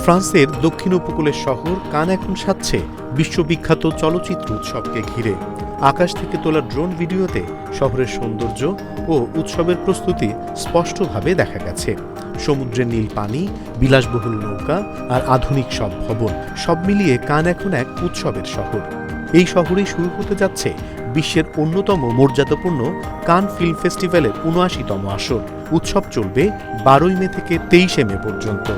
ফ্রান্সের দক্ষিণ উপকূলের শহর কান এখন সাজছে বিশ্ববিখ্যাত চলচ্চিত্র উৎসবকে ঘিরে। আকাশ থেকে তোলা ড্রোন ভিডিওতে শহরের সৌন্দর্য ও উৎসবের প্রস্তুতি স্পষ্টভাবে দেখা গেছে। সমুদ্রের নীল পানি, বিলাসবহুল নৌকা আর আধুনিক সব ভবন, সব মিলিয়ে কান এখন এক উৎসবের শহর। এই শহরেই শুরু হতে যাচ্ছে বিশ্বের অন্যতম মর্যাদাপূর্ণ কান ফিল্ম ফেস্টিভ্যালের ৭৯তম আসর। উৎসব চলবে ১২ মে থেকে ২৩ মে পর্যন্ত।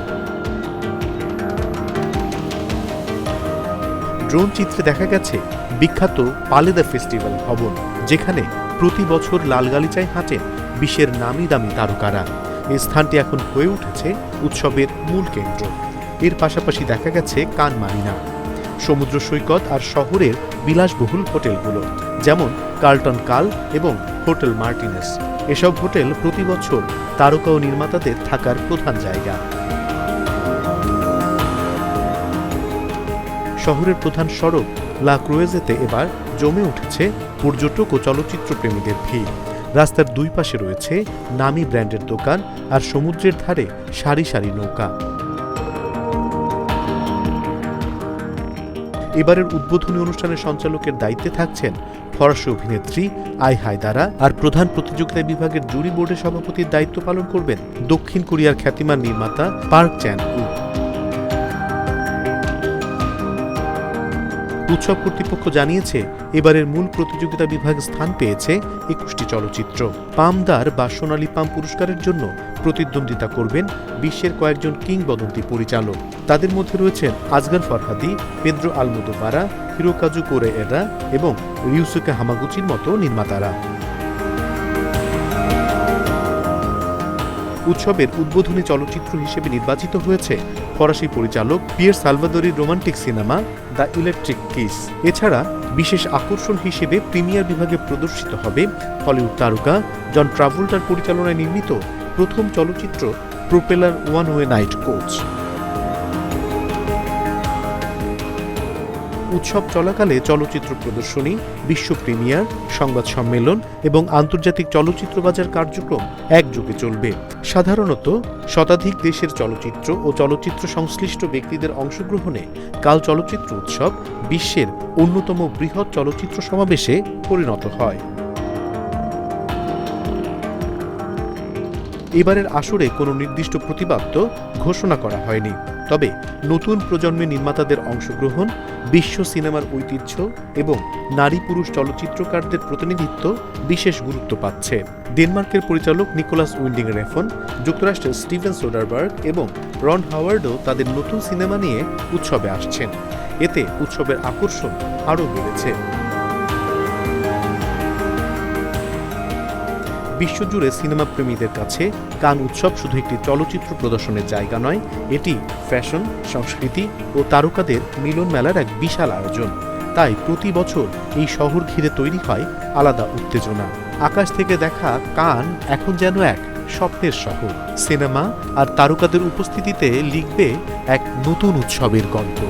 ড্রোন চিত্রে দেখা গেছে বিখ্যাত পালে দ্য ফেস্টিভ্যাল ভবন, যেখানে প্রতি বছর লাল গালিচায় হাঁটেন বিশ্বের নামি দামি তারকারা। এই স্থানটি এখন হয়ে উঠেছে উৎসবের মূল কেন্দ্র। এর পাশাপাশি দেখা গেছে কান মারিনা, সমুদ্র সৈকত আর শহরের বিলাসবহুল হোটেলগুলো, যেমন কার্লটন কাল এবং হোটেল মার্টিনেস। এসব হোটেল প্রতি বছর তারকা ও নির্মাতাদের থাকার প্রধান জায়গা। শহরের প্রধান সড়ক লা ক্রুয়েজেতে এবার জমে উঠেছে পর্যটক ও চলচ্চিত্র প্রেমীদের ভিড়। রাস্তার দুই পাশে রয়েছে নামি ব্র্যান্ডের দোকান আর সমুদ্রের ধারে সারি সারি নৌকা। এবারের উদ্বোধনী অনুষ্ঠানের সঞ্চালকের দায়িত্বে থাকছেন ফরাসি অভিনেত্রী আই হায়দারা, আর প্রধান প্রতিযোগিতা বিভাগের জুরি বোর্ডের সভাপতির দায়িত্ব পালন করবেন দক্ষিণ কোরিয়ার খ্যাতিমান নির্মাতা পার্ক চ্যান-উক। উৎসব কর্তৃপক্ষ জানিয়েছে, এবারের মূল প্রতিযোগিতা বিভাগে স্থান পেয়েছে ২১টি চলচ্চিত্র। পামদার বা সোনালী পাম পুরস্কারের জন্য প্রতিদ্বন্দ্বিতা করবেন বিশ্বের কয়েকজন কিংবদন্তি পরিচালক। তাদের মধ্যে রয়েছেন আজগর ফরহাদি, পেদ্রো আলমোদোভারা, হিরোকাজু কোরেয়েরা এবং রিউসুকে হামাগুচির মতো নির্মাতারা। উৎসবের উদ্বোধনী চলচ্চিত্র হিসেবে নির্বাচিত হয়েছে ফরাসি পরিচালক পিয়ের সালভাদোরির romantic cinema the electric kiss. এছাড়া বিশেষ আকর্ষণ হিসেবে প্রিমিয়ার বিভাগে প্রদর্শিত হবে হলিউড তারকা জন ট্রাভোল্টার পরিচালনায় নির্মিত প্রথম চলচ্চিত্র propeller one way night coach. উৎসব চলাকালে চলচ্চিত্র প্রদর্শনী, বিশ্ব প্রিমিয়ার, সংবাদ সম্মেলন এবং আন্তর্জাতিক চলচ্চিত্র বাজার কার্যক্রম একযোগে চলবে। সাধারণত শতাধিক দেশের চলচ্চিত্র ও চলচ্চিত্র সংশ্লিষ্ট ব্যক্তিদের অংশগ্রহণে কাল চলচ্চিত্র উৎসব বিশ্বের অন্যতম বৃহৎ চলচ্চিত্র সমাবেশে পরিণত হয়। এবারের আসরে কোনো নির্দিষ্ট প্রতিপাদ্য ঘোষণা করা হয়নি, তবে নতুন প্রজন্মের নির্মাতাদের অংশগ্রহণ, বিশ্ব সিনেমার ঐতিহ্য এবং নারী পুরুষ চলচ্চিত্রকারদের প্রতিনিধিত্ব বিশেষ গুরুত্ব পাচ্ছে। ডেনমার্কের পরিচালক নিকোলাস উইন্ডিং রেফন, যুক্তরাষ্ট্রের স্টিভেন সোডারবার্গ এবং রন হাওয়ার্ডও তাদের নতুন সিনেমা নিয়ে উৎসবে আসছেন। এতে উৎসবের আকর্ষণ আরও বেড়েছে। বিশ্বজুড়ে সিনেমা প্রেমীদের কাছে কান উৎসব শুধু একটি চলচ্চিত্র প্রদর্শনের জায়গা নয়, এটি ফ্যাশন, সংস্কৃতি ও তারকাদের মিলন মেলার এক বিশাল আয়োজন। তাই প্রতি বছর এই শহর ঘিরে তৈরি হয় আলাদা উত্তেজনা। আকাশ থেকে দেখা কান এখন যেন এক স্বপ্নের শহর। সিনেমা আর তারকাদের উপস্থিতিতে লিখবে এক নতুন উৎসবের গল্প।